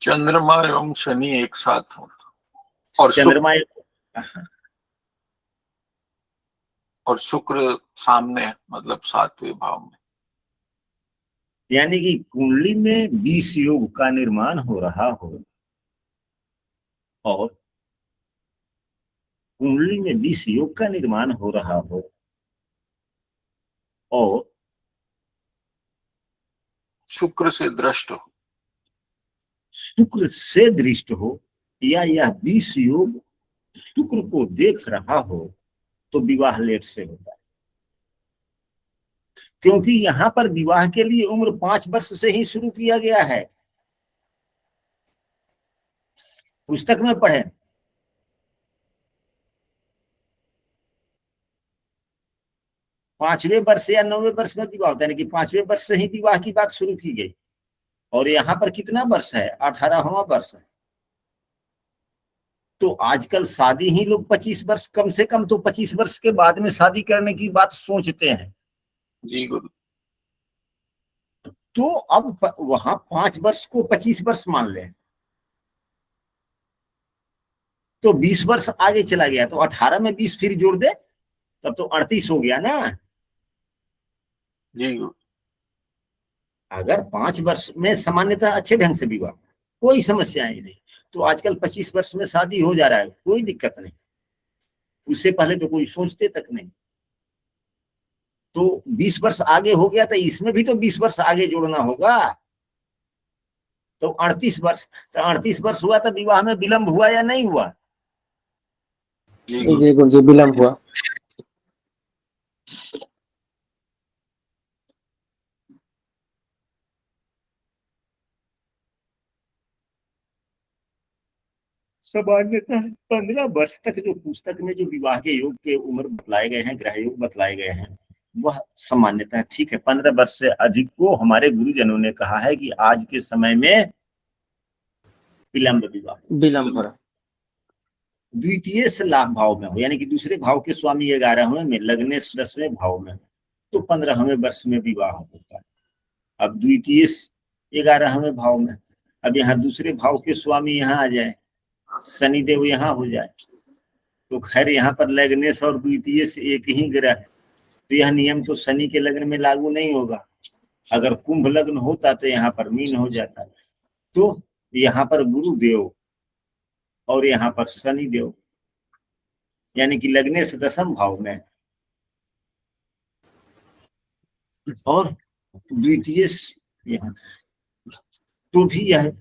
चंद्रमा एवं शनि एक साथ हो और चंद्रमा और शुक्र सामने, मतलब 7वें भाव में, यानी कि कुंडली में 20 योग का निर्माण हो रहा हो और कुंडली में 20 योग का निर्माण हो रहा हो और शुक्र से दृष्ट हो, शुक्र से दृष्ट हो या यह 20 योग शुक्र को देख रहा हो, तो विवाह लेट से होता है। क्योंकि यहाँ पर विवाह के लिए उम्र 5 वर्ष से ही शुरू किया गया है, पुस्तक में पढ़े। पांचवें वर्ष या 9वें वर्ष में विवाह होता है, कि 5वें वर्ष से ही विवाह की बात शुरू की गई। और यहाँ पर कितना वर्ष है? 18वां वर्ष है। तो आजकल शादी ही लोग 25 वर्ष, कम से कम तो 25 वर्ष के बाद में शादी करने की बात सोचते हैं। जी गुरु। तो अब वहां 5 वर्ष को 25 वर्ष मान लें तो 20 वर्ष आगे चला गया, तो 18 में 20 फिर जोड़ दे तब तो 38 हो गया ना। जी गुरु। अगर 5 वर्ष में सामान्यतः अच्छे ढंग से विवाह, कोई समस्या ही नहीं, तो आजकल 25 वर्ष में शादी हो जा रहा है, कोई दिक्कत नहीं। उससे पहले तो कोई सोचते तक नहीं। तो 20 वर्ष आगे हो गया, तो इसमें भी तो 20 वर्ष आगे जोड़ना होगा, तो 38 वर्ष। तो 38 वर्ष हुआ तो विवाह में विलंब हुआ या नहीं हुआ? जी गुरु। जी गुरुजी, विलंब हुआ। सामान्यतः 15 वर्ष तक जो पुस्तक में जो विवाह के योग के उम्र बतलाए गए हैं, ग्रह योग बतलाए गए हैं, वह सामान्यतः ठीक है। 15 वर्ष से अधिक को हमारे गुरुजनों ने कहा है कि आज के समय में विलंब विवाह, विलंब हो रहा। द्वितीय से लाभ भाव में हो, यानी कि दूसरे भाव के स्वामी 11वें में, लग्नेश 10वें भाव में, तो 15वें वर्ष में विवाह होता है। अब द्वितीय 11वें भाव में, अब यहाँ दूसरे भाव के स्वामी यहाँ आ जाए, शनिदेव यहाँ हो जाए, तो खैर यहाँ पर लग्नेश और द्वितीय से एक ही ग्रह, तो यह नियम तो शनि के लग्न में लागू नहीं होगा। अगर कुंभ लग्न होता तो यहाँ पर मीन हो जाता। तो यहाँ पर गुरुदेव और यहाँ पर शनिदेव, यानी कि लग्नेश 10वें भाव में और द्वितीय यहाँ, तो भी यह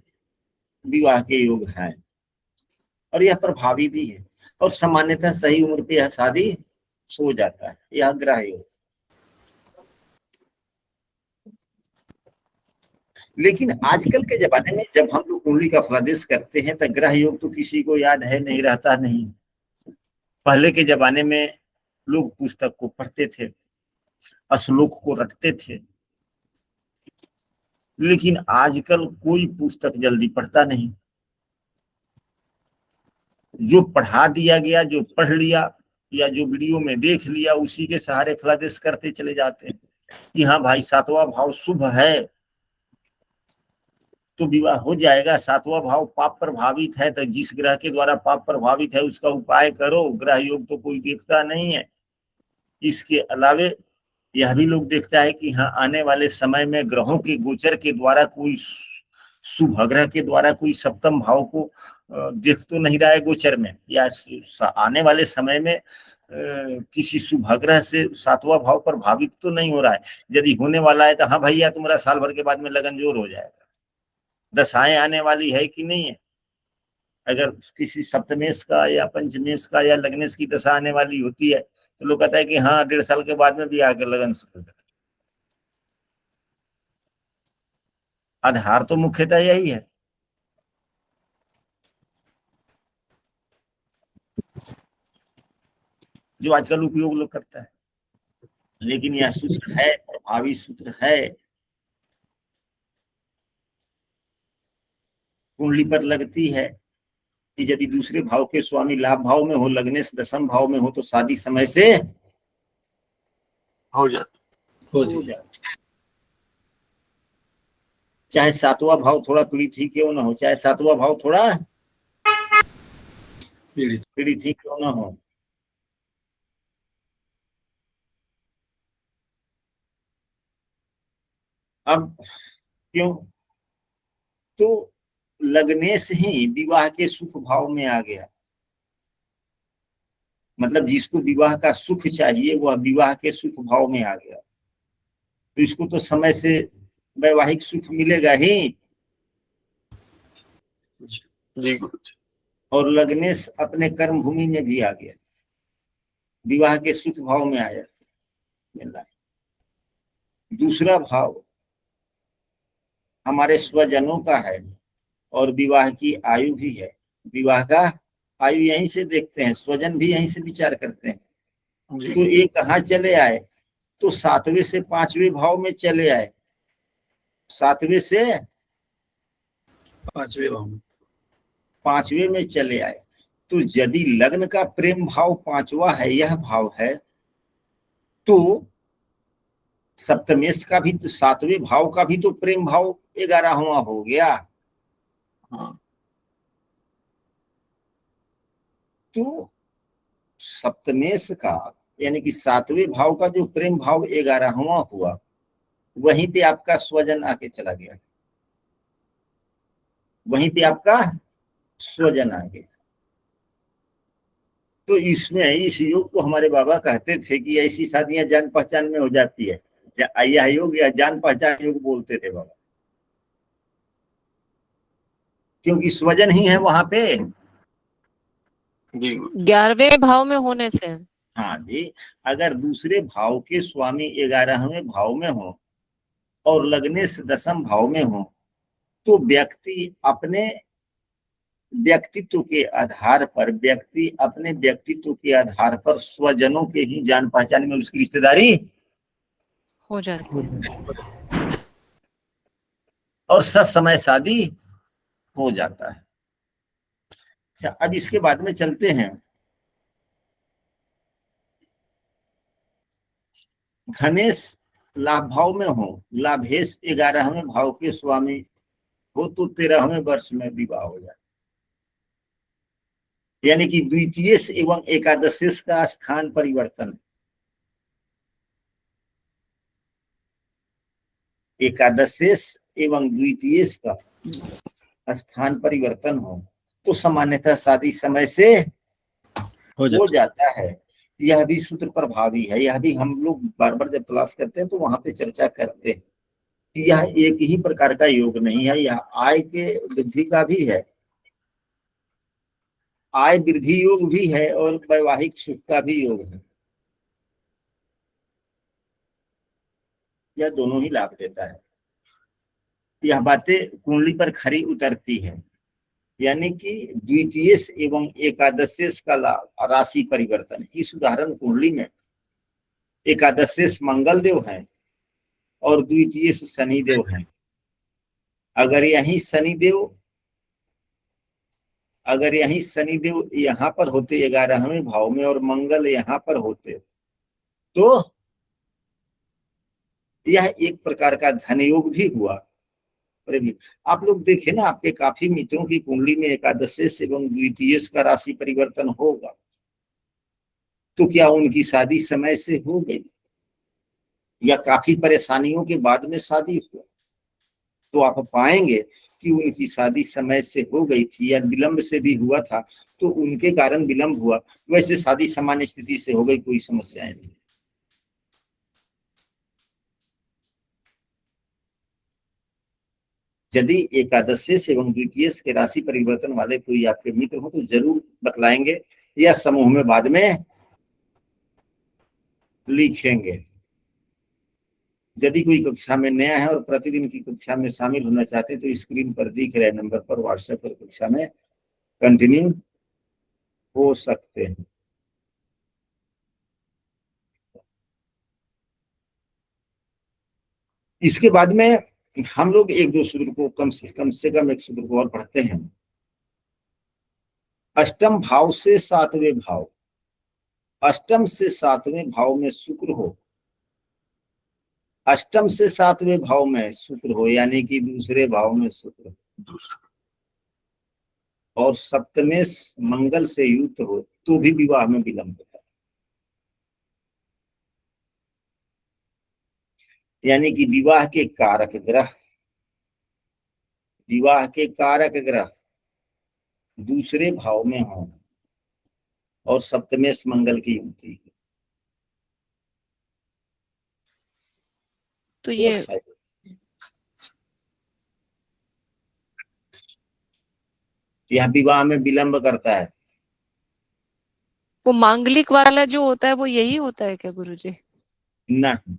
विवाह के योग है और यह प्रभावी भी है, और सामान्यतः सही उम्र पे यह शादी हो जाता है, यह ग्रह योग। लेकिन आजकल के जमाने में जब हम लोग कुंडली का फलादेश करते हैं तो ग्रह योग तो किसी को याद है नहीं, रहता नहीं। पहले के जमाने में लोग पुस्तक को पढ़ते थे, श्लोक को रटते थे, लेकिन आजकल कोई पुस्तक जल्दी पढ़ता नहीं। जो पढ़ा दिया गया, जो पढ़ लिया या जो वीडियो में देख लिया, उसी के सहारे फलादेश करते चले जाते हैं कि हाँ भाई 7वां भाव शुभ है तो विवाह हो जाएगा। 7वां भाव पाप प्रभावित है, तो जिस ग्रह के द्वारा पाप प्रभावित है उसका उपाय करो। ग्रह योग तो कोई देखता नहीं है। इसके अलावे यह भी लोग देखता है कि हाँ आने वाले समय में ग्रहों के गोचर के द्वारा कोई शुभ ग्रह के द्वारा कोई सप्तम भाव को देख तो नहीं रहा है गोचर में, या आने वाले समय में किसी शुभ ग्रह से 7वां भाव प्रभावित तो नहीं हो रहा है। यदि होने वाला है तो हाँ भैया तुम्हारा साल भर के बाद में लगन जोर हो जाएगा। दशाएं आने वाली है कि नहीं है? अगर किसी सप्तमेश का या पंचमेश का या लग्नेश की दशा आने वाली होती है तो लोग कहता है कि हाँ 1.5 साल के बाद में भी आकर लगन शुरू कर। आधार तो मुख्यतः यही है। जो आजकल उपयोग लोग करता है, लेकिन यह सूत्र है, प्रभावी सूत्र है, कुंडली पर लगती है कि यदि दूसरे भाव के स्वामी लाभ भाव में हो, लग्नेश 10वें भाव में हो, तो शादी समय से हो जाती। चाहे 7वां भाव थोड़ा पीड़ित ही क्यों ना हो, चाहे 7वां भाव थोड़ा पीड़ित ही क्यों ना हो। अब क्यों? तो लग्नेश ही विवाह के सुख भाव में आ गया। मतलब जिसको विवाह का सुख चाहिए वह विवाह के सुख भाव में आ गया, तो इसको तो समय से वैवाहिक सुख मिलेगा ही। जी गुरु। और लग्नेश अपने कर्म भूमि में भी आ गया, विवाह के सुख भाव में आया, मिल रहा है। दूसरा भाव हमारे स्वजनों का है और विवाह की आयु भी है। विवाह का आयु यहीं से देखते हैं, स्वजन भी यहीं से विचार करते हैं। तो ये कहाँ चले आए? तो 7वें से 5वें भाव में चले आए। 7वें से 5वें भाव में, 5वें में चले आए। तो यदि लग्न का प्रेम भाव 5वां है, यह भाव है, तो सप्तमेश का भी तो 7वें भाव का भी तो प्रेम भाव 11वां हो गया। हाँ, तो सप्तमेश का यानी कि 7वें भाव का जो प्रेम भाव 11वां हुआ, वहीं पे आपका स्वजन आके चला गया, वहीं पे आपका स्वजन आ गया। तो इसमें इस योग को हमारे बाबा कहते थे कि ऐसी शादियां जान पहचान में हो जाती है। यह योग या जान पहचान योग बोलते थे बाबा, क्योंकि स्वजन ही है वहां पे। जी 11वें भाव में होने से। हाँ जी, अगर दूसरे भाव के स्वामी 11वें भाव में हो और लगने से 10म भाव में हो, तो व्यक्ति अपने व्यक्तित्व के आधार पर, व्यक्ति अपने व्यक्तित्व के आधार पर स्वजनों के ही जान पहचान में उसकी रिश्तेदारी हो जाती है और सत समय शादी हो जाता है। अच्छा, अब इसके बाद में चलते हैं। धनेश लाभ भाव में हो, लाभेश 11वें भाव के स्वामी हो, तो 13वें वर्ष में विवाह हो जाए। यानी कि द्वितीयेश एवं एकादशेश का स्थान परिवर्तन, एकादशेश एवं द्वितीयेश का स्थान परिवर्तन हो तो सामान्यतः शादी समय से हो जाता है। यह भी सूत्र प्रभावी है। यह भी हम लोग बार बार जब तलाश करते हैं तो वहां पे चर्चा करते हैं कि यह एक ही प्रकार का योग नहीं है, यह आय के वृद्धि का भी है, आय वृद्धि योग भी है और वैवाहिक सुख का भी योग है। यह दोनों ही लाभ देता है। यह बातें कुंडली पर खरी उतरती है। यानी कि द्वितीयेश एवं एकादशेश का लाभ राशि परिवर्तन। इस उदाहरण कुंडली में एकादशेश मंगल देव हैं और द्वितीयेश शनि देव हैं। अगर यही शनिदेव यहाँ पर होते 11वें भाव में और मंगल यहाँ पर होते, तो यह एक प्रकार का धन योग भी हुआ। आप लोग देखें ना, आपके काफी मित्रों की कुंडली में एकादशेश एवं द्वितीयेश का राशि परिवर्तन होगा, तो क्या उनकी शादी समय से हो गई या काफी परेशानियों के बाद में शादी हुआ? तो आप पाएंगे कि उनकी शादी समय से हो गई थी या विलंब से भी हुआ था, तो उनके कारण विलंब हुआ, वैसे शादी सामान्य स्थिति से हो गई, कोई समस्याएं नहीं। यदि एकादशेश एवं द्वितीयेश के राशि परिवर्तन वाले कोई आपके मित्र हो तो जरूर बतलाएंगे या समूह में बाद में लिखेंगे। यदि कोई कक्षा में नया है और प्रतिदिन की कक्षा में शामिल होना चाहते हैं तो स्क्रीन पर दिख रहे नंबर पर व्हाट्सएप पर कक्षा में कंटिन्यू हो सकते हैं। इसके बाद में हम लोग एक दो सूत्र को कम से कम एक सूत्र को और पढ़ते हैं। अष्टम भाव से 7वें भाव, अष्टम से 7वें भाव में शुक्र हो, अष्टम से 7वें भाव में शुक्र हो यानी कि दूसरे भाव में शुक्र और सप्तमेश मंगल से युक्त हो तो भी विवाह में विलंब है। यानी कि विवाह के कारक ग्रह दूसरे भाव में हो और सप्तमेश मंगल की युक्ति, तो ये यह विवाह में विलंब करता है। वो मांगलिक वाला जो होता है वो यही होता है क्या गुरुजी? नहीं,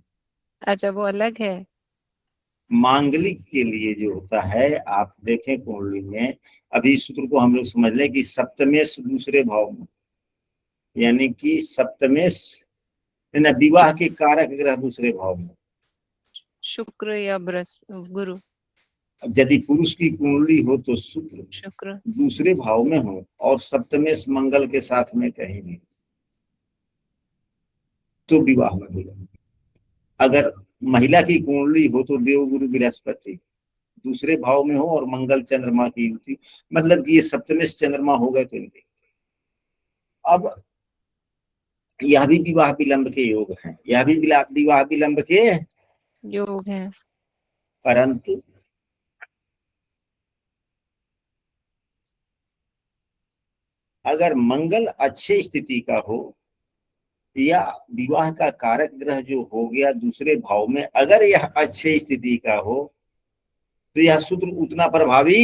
अच्छा वो अलग है। मांगलिक के लिए जो होता है, आप देखें कुंडली में, अभी सूत्र को हम लोग समझ लें कि सप्तमेश दूसरे भाव में, यानी कि सप्तमेश विवाह के कारक ग्रह दूसरे भाव में, शुक्र या बृहस्पति गुरु। यदि पुरुष की कुंडली हो तो शुक्र दूसरे भाव में हो और सप्तमेश मंगल के साथ में कहीं भी, तो विवाह में विलंब। अगर महिला की कुंडली हो तो देवगुरु बृहस्पति दूसरे भाव में हो और मंगल चंद्रमा की युति, मतलब कि ये सप्तमेश चंद्रमा हो गए तो इनके अब यह भी विवाह विलंब के योग हैं, यह भी विवाह विलंब के योग है। परंतु अगर मंगल अच्छे स्थिति का हो या विवाह का कारक ग्रह जो हो गया दूसरे भाव में, अगर यह अच्छे स्थिति का हो तो यह सूत्र उतना प्रभावी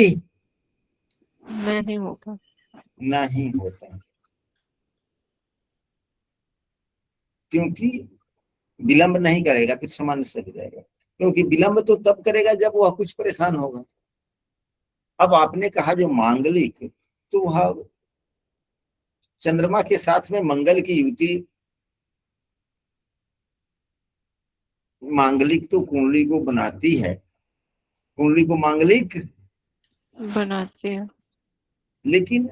नहीं होगा। नहीं होता, क्योंकि विलंब नहीं करेगा, फिर सामान्य से हो जाएगा। क्योंकि विलंब तो तब करेगा जब वह कुछ परेशान होगा। अब आपने कहा जो मांगलिक, तो वह चंद्रमा के साथ में मंगल की युति, मांगलिक तो कुंडली को बनाती है, कुंडली को मांगलिक बनाते हैं। लेकिन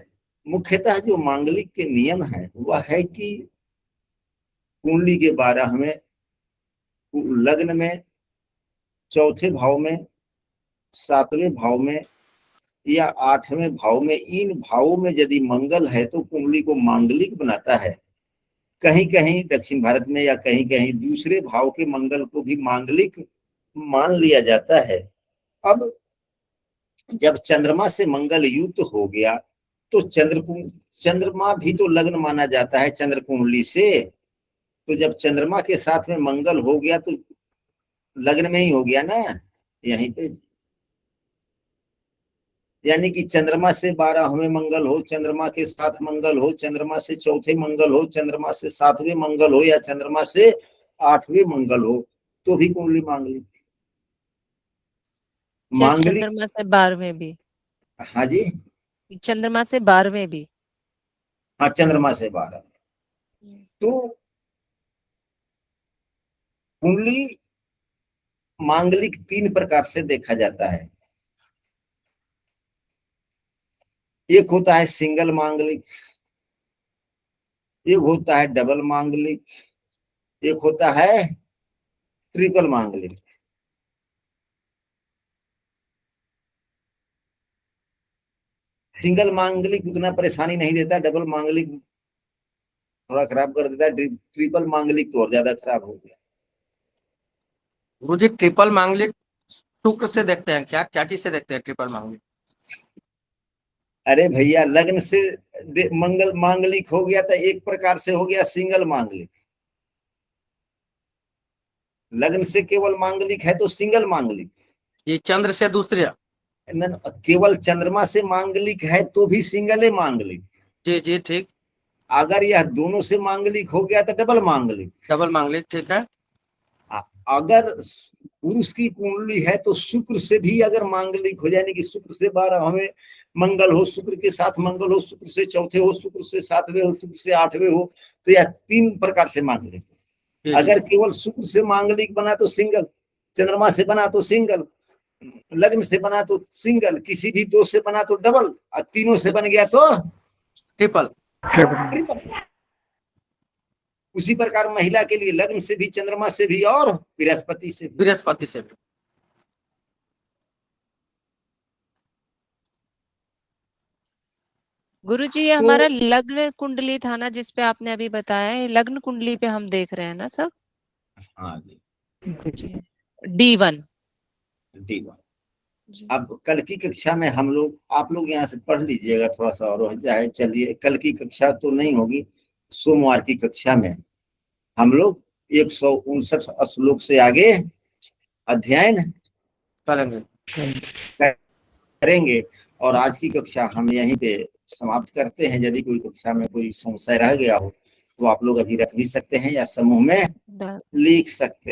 मुख्यतः जो मांगलिक के नियम है वह है कि कुंडली के 12 में, लग्न में, चौथे भाव में, 7वें भाव में या 8वें भाव में, इन भावों में यदि मंगल है तो कुंडली को मांगलिक बनाता है। कहीं कहीं दक्षिण भारत में या कहीं कहीं दूसरे भाव के मंगल को भी मांगलिक मान लिया जाता है। अब जब चंद्रमा से मंगल युक्त हो गया तो चंद्रमा भी तो लग्न माना जाता है चंद्र कुंडली से, तो जब चंद्रमा के साथ में मंगल हो गया तो लग्न में ही हो गया ना यहीं पे। यानी कि चंद्रमा से 12वें मंगल हो, चंद्रमा के साथ मंगल हो, चंद्रमा से चौथे मंगल हो, चंद्रमा से 7वें मंगल हो या चंद्रमा से 8वें मंगल हो तो भी कुंडली मांगलिक। मांगलिक चंद्रमा से 12वें भी? हाँ जी, चंद्रमा से 12वें भी? हाँ चंद्रमा से 12। तो कुंडली मांगलिक 3 प्रकार से देखा जाता है। एक होता है सिंगल मांगलिक, एक होता है डबल मांगलिक, एक होता है ट्रिपल मांगलिक। सिंगल मांगलिक उतना परेशानी नहीं देता, डबल मांगलिक थोड़ा खराब कर देता है, ट्रिपल मांगलिक तो और ज्यादा खराब हो गया। गुरुजी ट्रिपल मांगलिक शुक्र से देखते हैं क्या, क्या चीज से देखते हैं ट्रिपल मांगलिक? अरे भैया लग्न से मंगल मांगलिक हो गया तो एक प्रकार से हो गया सिंगल मांगलिक, लग्न से केवल मांगलिक है तो सिंगल मांगलिक। ये चंद्र से दूसरे, केवल चंद्रमा से मांगलिक है तो भी सिंगल मांगलिक। जी जी ठीक। अगर यह दोनों से मांगलिक हो गया तो डबल मांगलिक। डबल मांगलिक ठीक है। अगर पुरुष की कुंडली है तो शुक्र से भी अगर मांगलिक हो, यानी कि शुक्र से 12वें मंगल हो, शुक्र के साथ मंगल हो, शुक्र से चौथे हो, शुक्र से 7वें हो, शुक्र से 8वें हो, तो यह 3 प्रकार से मांगलिक। अगर केवल शुक्र से मांगलिक बना तो सिंगल, चंद्रमा से बना तो सिंगल, लग्न से बना तो सिंगल, किसी भी 2 से बना तो डबल, और 3 से बन गया तो ट्रिपल। उसी प्रकार महिला के लिए लग्न से भी, चंद्रमा से भी और बृहस्पति से भी। बृहस्पति से भी। गुरुजी ये हमारा लग्न कुंडली था ना जिसपे आपने अभी बताया, लग्न कुंडली पे हम देख रहे हैं ना सब? हाँ जी, D1। अब कल की कक्षा में हम लोग, आप लोग यहाँ से पढ़ लीजिएगा थोड़ा सा और हो जाए। चलिए कल की कक्षा तो नहीं होगी, सोमवार की कक्षा में हम लोग 159 श्लोक से आगे अध्ययन करेंगे। और आज की कक्षा हम यहीं पे समाप्त करते हैं। यदि कोई कक्षा में कोई संशय रह गया हो तो आप लोग अभी रख भी सकते हैं या समूह में लिख सकते हैं।